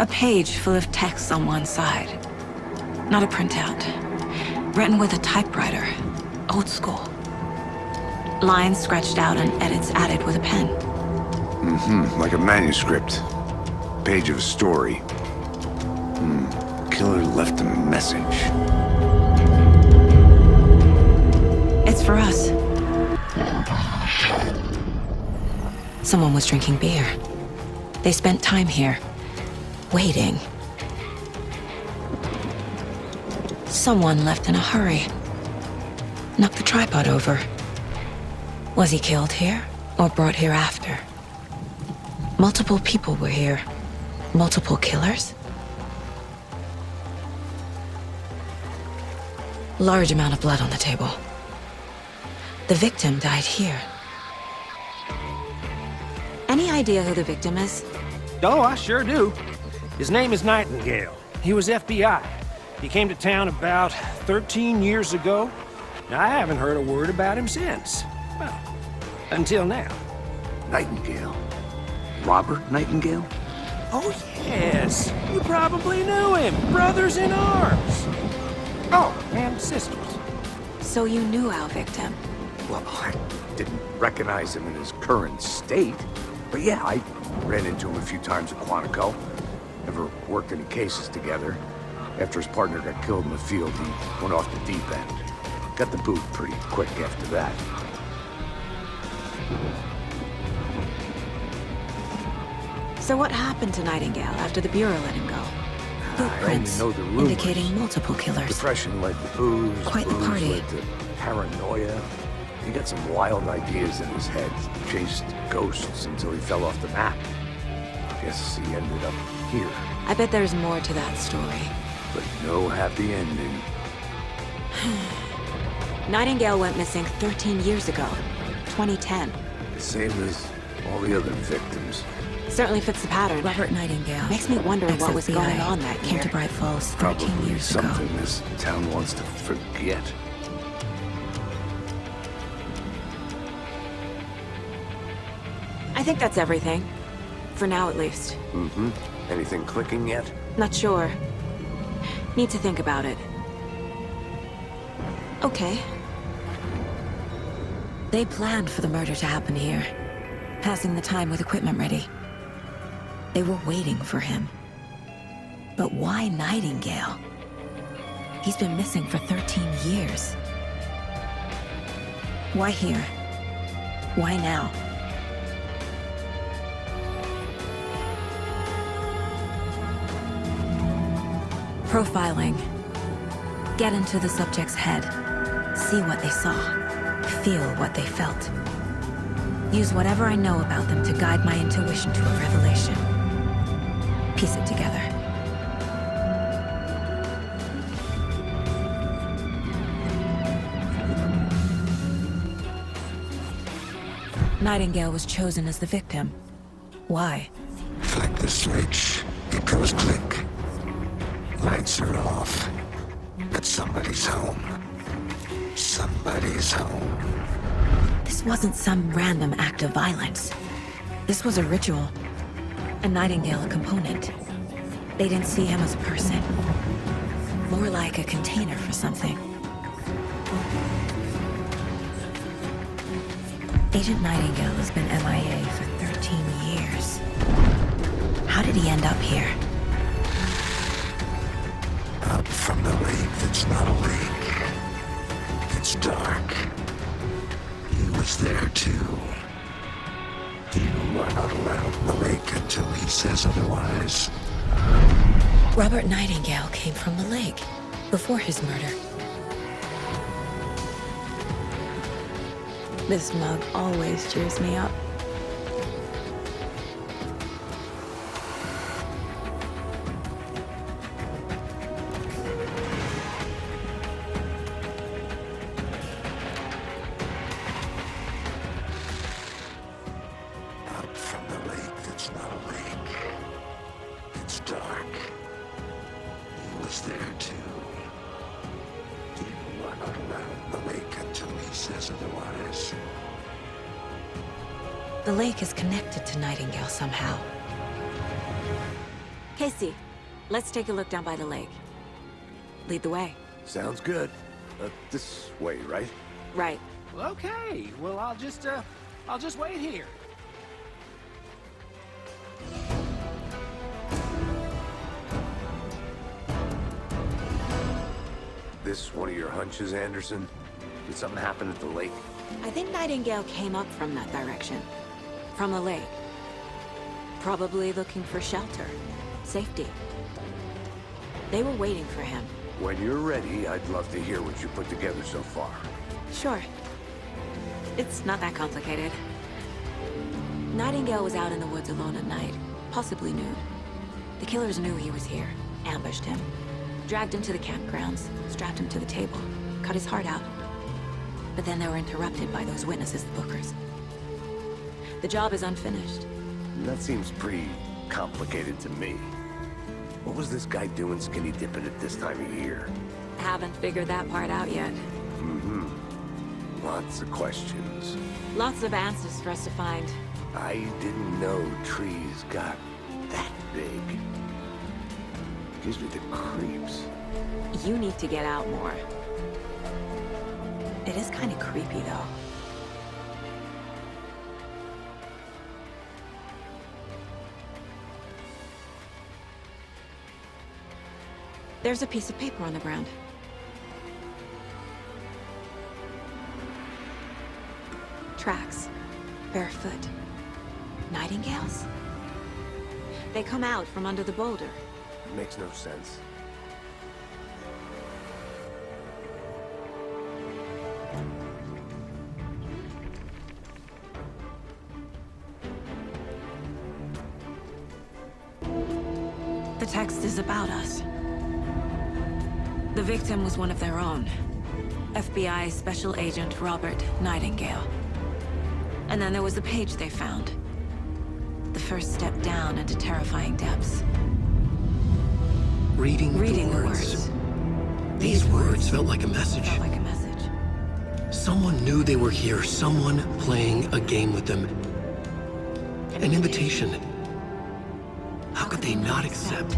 A page full of text on one side. Not a printout. Written with a typewriter. Old school. Lines scratched out and edits added with a pen. Like a manuscript. Page of a story. Killer left a message. It's for us. Someone was drinking beer. They spent time here, waiting. Someone left in a hurry. Knocked the tripod over. Was he killed here, or brought here after? Multiple people were here. Multiple killers? Large amount of blood on the table. The victim died here. Any idea who the victim is? Oh, I sure do. His name is Nightingale. He was FBI. He came to town about 13 years ago. I haven't heard a word about him since. Well, until now. Nightingale? Robert Nightingale? Oh, yes. You probably knew him. Brothers in arms. Oh, and sisters. So you knew our victim? Well, I didn't recognize him in his current state. But yeah, I ran into him a few times at Quantico. Never worked any cases together. After his partner got killed in the field, he went off the deep end. Got the boot pretty quick after that. So what happened to Nightingale after the Bureau let him go? I only Footprints know the rumors. indicating multiple killers. Depression led to booze. Quite the booze party. led to paranoia. He got some wild ideas in his head. Chased ghosts until he fell off the map. Guess he ended up here. I bet there's more to that story. But no happy ending. Nightingale went missing 13 years ago. 2010. Same as all the other victims. Certainly fits the pattern. Robert Nightingale. Makes me wonder what was going on that Came year. to Bright Falls 13 Probably years ago. something this town wants to forget. I think that's everything. For now, at least. Anything clicking yet? Not sure. Need to think about it. Okay. They planned for the murder to happen here. Passing the time with equipment ready. They were waiting for him. But why Nightingale? He's been missing for 13 years. Why here? Why now? Profiling. Get into the subject's head. See what they saw. Feel what they felt. Use whatever I know about them to guide my intuition to a revelation. Piece it together. Nightingale was chosen as the victim. Why? Flick the switch, it goes click. Lights are off. But somebody's home. Somebody's home. This wasn't some random act of violence. This was a ritual. A Nightingale component. They didn't see him as a person. More like a container for something. Agent Nightingale has been MIA for 13 years. How did he end up here? Up from the lake that's not a lake. It's dark. He was there too. You are not allowed in the lake until he says otherwise. Robert Nightingale came from the lake before his murder. This mug always cheers me up. Up from the lake that's not a lake. It's dark. He was there too. You are not allowed in the lake until he says otherwise. The lake is connected to Nightingale somehow. Casey, let's take a look down by the lake. Lead the way. Sounds good. This way, right? Right. Well, okay. Well, I'll just wait here. This one of your hunches, Anderson? Did something happen at the lake? I think Nightingale came up from that direction. From the lake. Probably looking for shelter. Safety. They were waiting for him. When you're ready, I'd love to hear what you put together so far. Sure. It's not that complicated. Nightingale was out in the woods alone at night, possibly nude. The killers knew he was here, ambushed him, dragged him to the campgrounds, strapped him to the table, cut his heart out. But then they were interrupted by those witnesses, the Bookers. The job is unfinished. That seems pretty complicated to me. What was this guy doing skinny dipping at this time of year? Haven't figured that part out yet. Lots of questions. Lots of answers for us to find. I didn't know trees got that big. Gives me the creeps. You need to get out more. It is kind of creepy, though. There's a piece of paper on the ground. Tracks. Barefoot. Nightingales? They come out from under the boulder. Makes no sense. The text is about us. The victim was one of their own. FBI Special Agent Robert Nightingale. And then there was the page they found. The first step down into terrifying depths. Reading Reading the words. These words felt like a message. Felt like a message. Someone knew they were here, someone playing a game with them. An invitation. How could they not accept,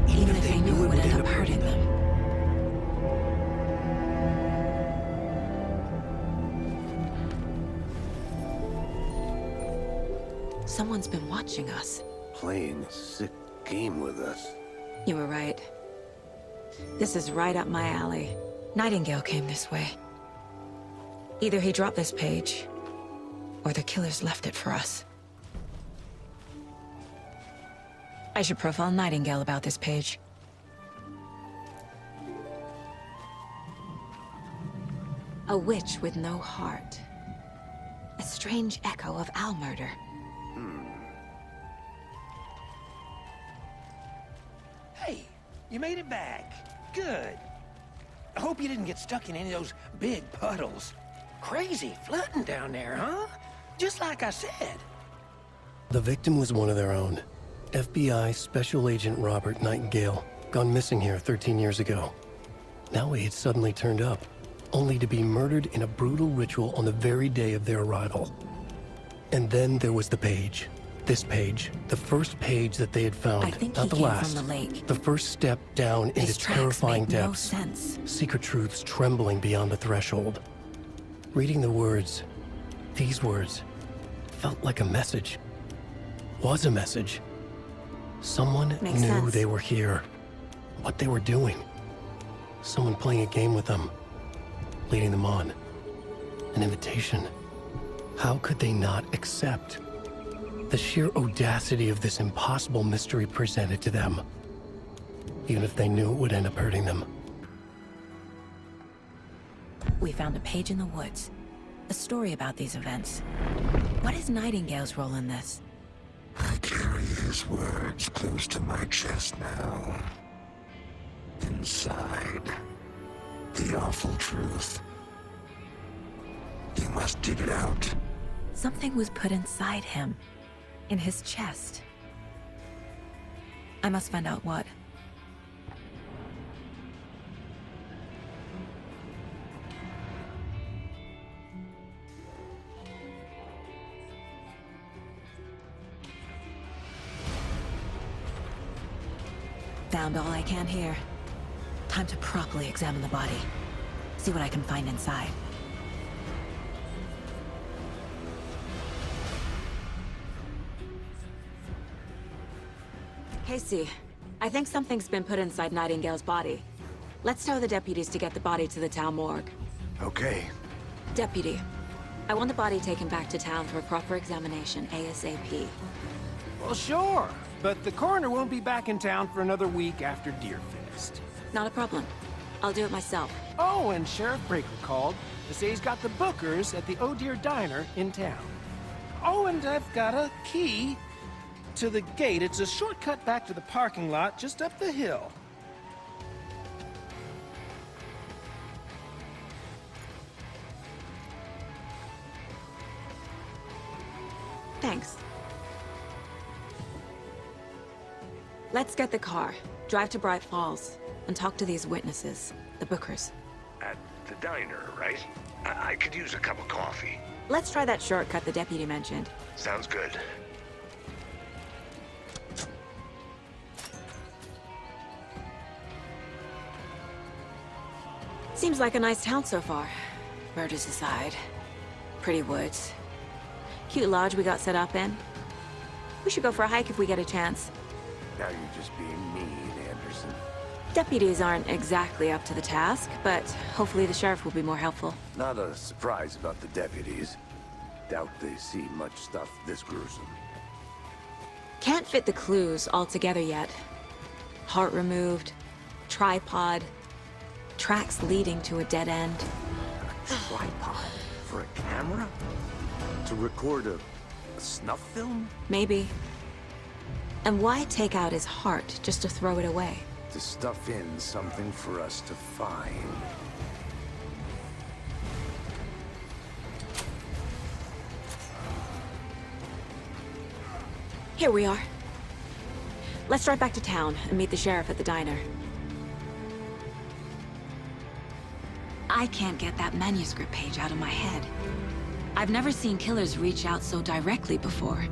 even if they knew it would end up hurting them? Someone's been watching us. Playing a sick game with us. You were right. This is right up my alley. Nightingale came this way. Either he dropped this page, or the killers left it for us. I should profile Nightingale about this page. A witch with no heart. A strange echo of owl murder. Hey, you made it back. Good. I hope you didn't get stuck in any of those big puddles. Crazy flooding down there, huh? Just like I said. The victim was one of their own. FBI Special Agent Robert Nightingale, gone missing here 13 years ago. Now he had suddenly turned up, only to be murdered in a brutal ritual on the very day of their arrival. And then there was the page. This page, the first page that they had found, I think not he the came last. from the lake. The first step down into His tracks terrifying make depths. no sense. Secret truths trembling beyond the threshold. Reading the words, these words, felt like a message. Was a message. Someone Makes knew sense. they were here. What they were doing. Someone playing a game with them. Leading them on. An invitation. How could they not accept? The sheer audacity of this impossible mystery presented to them. Even if they knew it would end up hurting them. We found a page in the woods. A story about these events. What is Nightingale's role in this? I carry his words close to my chest now. Inside, the awful truth. You must dig it out. Something was put inside him. In his chest. I must find out what. Found all I can here. Time to properly examine the body. See what I can find inside. Casey, I think something's been put inside Nightingale's body. Let's tell the deputies to get the body to the town morgue. Okay. Deputy, I want the body taken back to town for a proper examination ASAP. Well, sure. But the coroner won't be back in town for another week after Deerfest. Not a problem. I'll do it myself. Oh, and Sheriff Breaker called to say he's got the Bookers at the Oh Dear Diner in town. Oh, and I've got a key to the gate. It's a shortcut back to the parking lot just up the hill. Thanks. Let's get the car, drive to Bright Falls, and talk to these witnesses, the Bookers. At the diner, right? I could use a cup of coffee. Let's try that shortcut the deputy mentioned. Sounds good. Seems like a nice town so far. Murders aside. Pretty woods. Cute lodge we got set up in. We should go for a hike if we get a chance. Now you're just being mean, Anderson. Deputies aren't exactly up to the task, but hopefully the sheriff will be more helpful. Not a surprise about the deputies. Doubt they see much stuff this gruesome. Can't fit the clues all together yet. Heart removed, tripod, tracks leading to a dead end. A tripod? For a camera? To record a snuff film? Maybe. And why take out his heart just to throw it away? To stuff in something for us to find. Here we are. Let's drive back to town and meet the sheriff at the diner. I can't get that manuscript page out of my head. I've never seen killers reach out so directly before.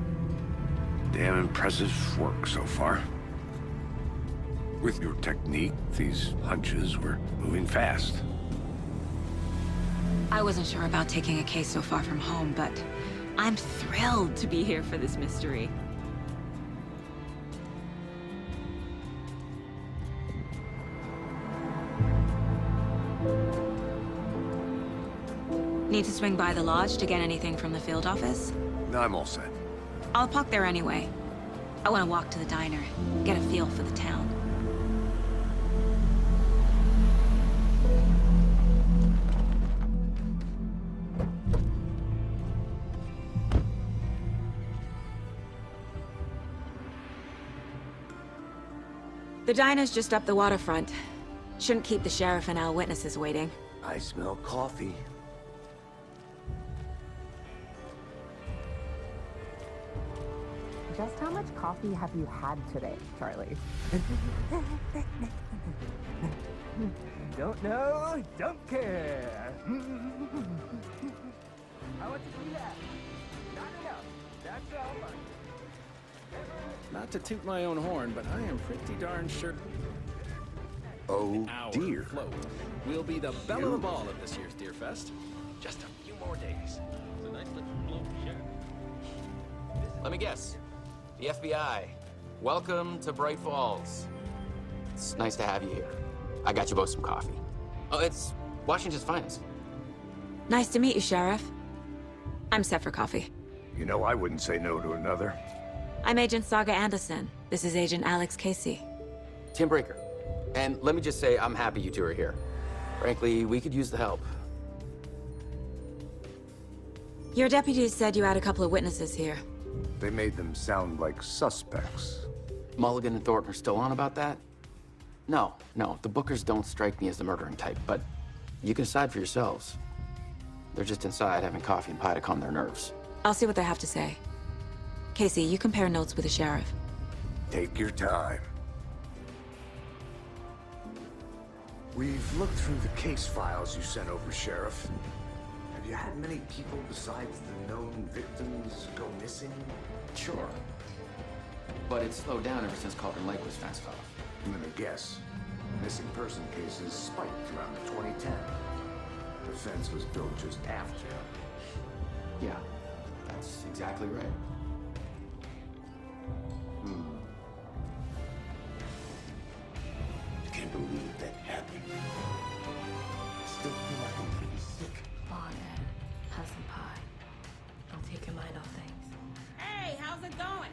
Damn impressive work so far. With your technique, these hunches were moving fast. I wasn't sure about taking a case so far from home, but I'm thrilled to be here for this mystery. Need to swing by the lodge to get anything from the field office? No, I'm all set. I'll park there anyway. I want to walk to the diner, get a feel for the town. The diner's just up the waterfront. Shouldn't keep the sheriff and our witnesses waiting. I smell coffee. Just how much coffee have you had today, Charlie? Don't know, don't care. How much is that? Not enough. That's all much. Not to toot my own horn, but I am pretty darn sure Oh our dear. float will be the belle of the ball of this year's Deerfest. Just a few more days. It's a nice little float, sure. Let me guess. The FBI. Welcome to Bright Falls. It's nice to have you here. I got you both some coffee. Oh, it's Washington's finest. Nice to meet you, Sheriff. I'm set for coffee. You know, I wouldn't say no to another. I'm Agent Saga Anderson. This is Agent Alex Casey. Tim Breaker. And let me just say, I'm happy you two are here. Frankly, we could use the help. Your deputies said you had a couple of witnesses here. They made them sound like suspects. Mulligan and Thornton are still on about that? No, the Bookers don't strike me as the murdering type, but you can decide for yourselves. They're just inside having coffee and pie to calm their nerves. I'll see what they have to say. Casey, you compare notes with the sheriff. Take your time. We've looked through the case files you sent over, Sheriff. Have you had many people besides the known victims go missing? Sure. but it's slowed down ever since Allan Wake was fenced off. I'm gonna guess. Missing person cases spiked around 2010. The fence was built just after. Yeah, that's exactly right. I can't believe that happened. I still feel like I'm pretty sick. Come on, Ed. Have some pie. I'll take your mind off things. Hey, how's it going?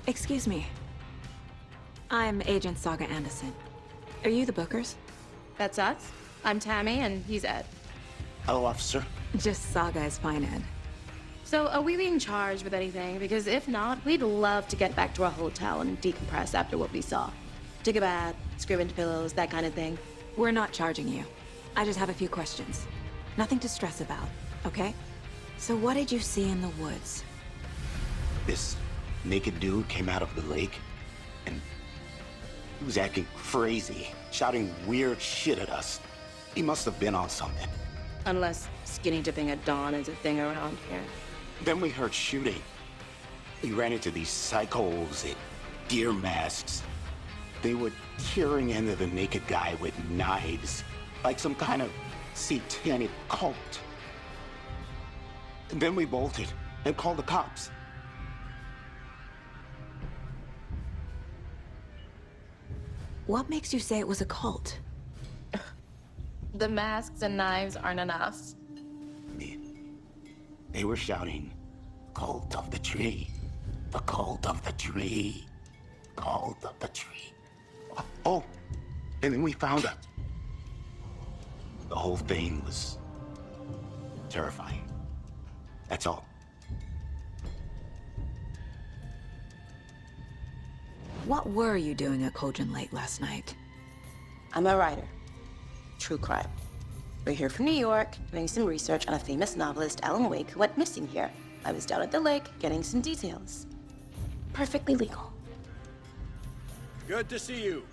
Excuse me. I'm Agent Saga Anderson. Are you the Bookers? That's us. I'm Tammy, and he's Ed. Hello, officer. Just Saga is fine, Ed. So, are we being charged with anything? Because if not, we'd love to get back to our hotel and decompress after what we saw. Take a bath, scream into pillows, that kind of thing. We're not charging you. I just have a few questions. Nothing to stress about, okay? So what did you see in the woods? This naked dude came out of the lake, and he was acting crazy, shouting weird shit at us. He must have been on something. Unless skinny dipping at dawn is a thing around here. Then we heard shooting. We ran into these psychos in deer masks. They were tearing into the naked guy with knives, like some kind of satanic cult. And then we bolted and called the cops. What makes you say it was a cult? The masks and knives aren't enough. They were shouting, "Cult of the tree, the cult of the tree, cult of the tree." Oh, and then we found her. The whole thing was terrifying. That's all. What were you doing at Cauldron Lake last night? I'm a writer. True crime. We're here from New York, doing some research on a famous novelist, Allan Wake, who went missing here. I was down at the lake, getting some details. Perfectly legal. Good to see you.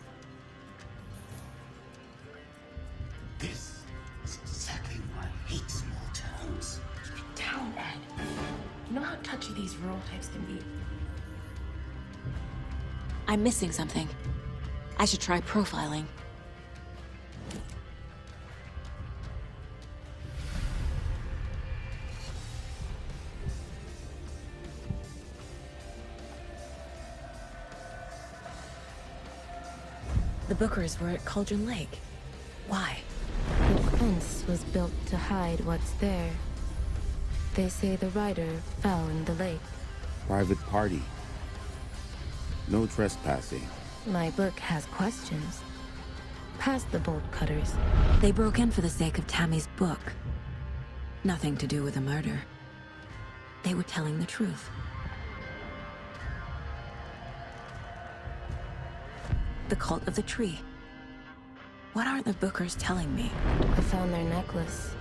This is exactly why I hate small towns. Keep it down, Ed. You know how touchy these rural types can be. I'm missing something. I should try profiling. The Bookers were at Cauldron Lake. Why? The fence was built to hide what's there. They say the rider fell in the lake. Private party. No trespassing. My book has questions. Past the bolt cutters. They broke in for the sake of Tammy's book. Nothing to do with the murder. They were telling the truth. The cult of the tree. What are the Bookers telling me? I found their necklace.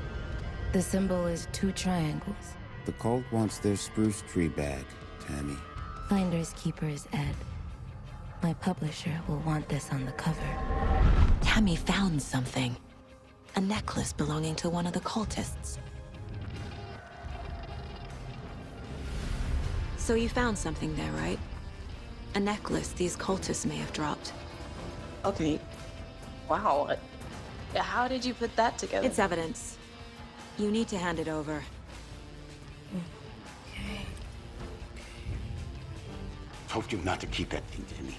The symbol is 2 triangles. The cult wants their spruce tree back, Tammy. Finders keepers, Ed. My publisher will want this on the cover. Tammy found something. A necklace belonging to one of the cultists. So you found something there, right? A necklace these cultists may have dropped. Okay. Wow. How did you put that together? It's evidence. You need to hand it over. Okay. Told you not to keep that thing to me.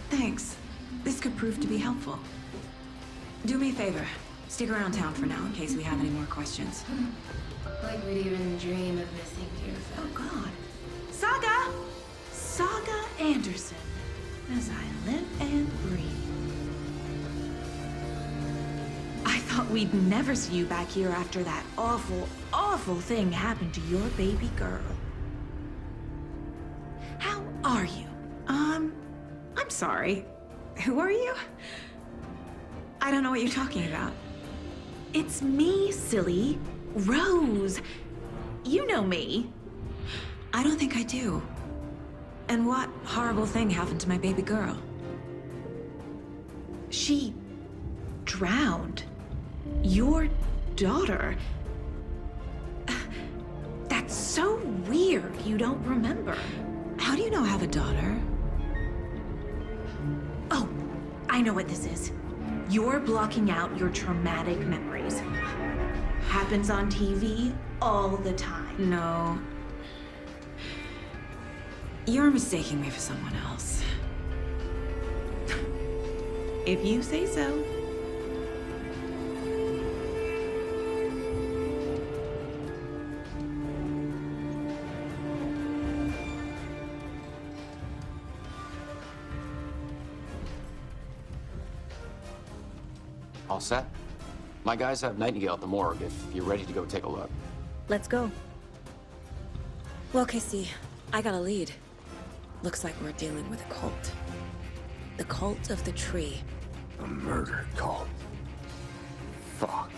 Thanks. This could prove to be helpful. Do me a favor. Stick around town for now in case we have any more questions. Like we'd even dream of missing Deerfield. Oh, God. Saga! Saga Anderson. As I live and breathe. I thought we'd never see you back here after that awful, awful thing happened to your baby girl. How are you? I'm sorry. Who are you? I don't know what you're talking about. It's me, silly. Rose. You know me. I don't think I do. And what horrible thing happened to my baby girl? She drowned. Your daughter. That's so weird you don't remember. How do you know I have a daughter? Oh, I know what this is. You're blocking out your traumatic memories. Happens on TV all the time. No. You're mistaking me for someone else. If you say so. All set? My guys have Nightingale at the morgue if you're ready to go take a look. Let's go. Well, Casey, I got a lead. Looks like we're dealing with a cult. The cult of the tree. A murder cult. Fuck.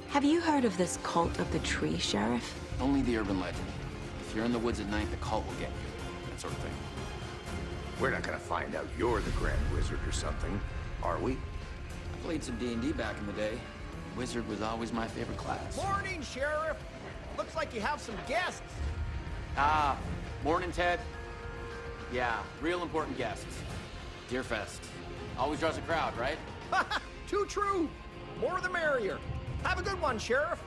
Have you heard of this cult of the tree, Sheriff? Only the urban legend. If you're in the woods at night, the cult will get you. That sort of thing. We're not gonna find out you're the Grand Wizard or something, are we? I played some D&D back in the day. Wizard was always my favorite class. Morning, Sheriff. Looks like you have some guests. Ah, morning, Ted. Yeah, real important guests. Deerfest. Always draws a crowd, right? Too true. More the merrier. Have a good one, Sheriff.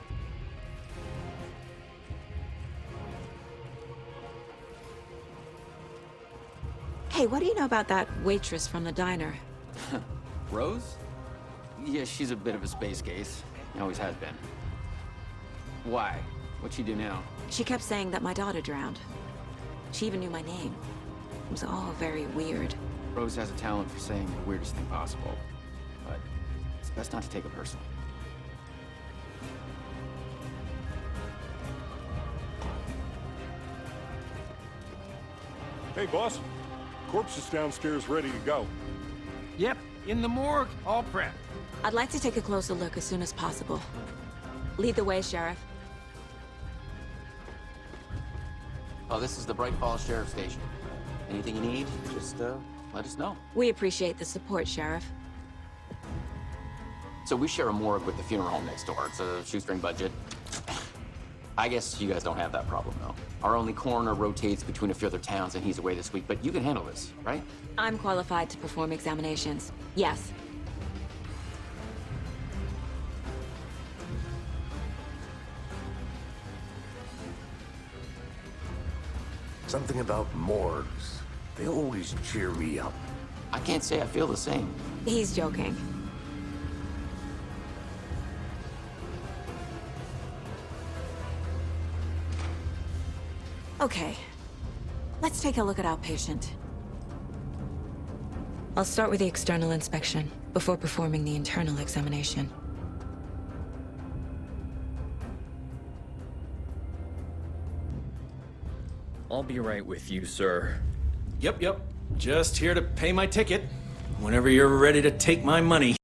Hey, what do you know about that waitress from the diner? Rose? Yeah, she's a bit of a space case. Always has been. Why? What'd she do now? She kept saying that my daughter drowned. She even knew my name. It was all very weird. Rose has a talent for saying the weirdest thing possible. But it's best not to take it personally. Hey, boss. Corpse is downstairs ready to go. Yep, in the morgue, all prepped. I'd like to take a closer look as soon as possible. Lead the way, Sheriff. Oh, this is the Bright Falls Sheriff Station. Anything you need, just let us know. We appreciate the support, Sheriff. So we share a morgue with the funeral home next door. It's a shoestring budget. I guess you guys don't have that problem, though. Our only coroner rotates between a few other towns, and he's away this week, but you can handle this, right? I'm qualified to perform examinations. Yes. Something about morgues. They always cheer me up. I can't say I feel the same. He's joking. Okay. Let's take a look at our patient. I'll start with the external inspection before performing the internal examination. I'll be right with you, sir. Yep. Just here to pay my ticket. Whenever you're ready to take my money.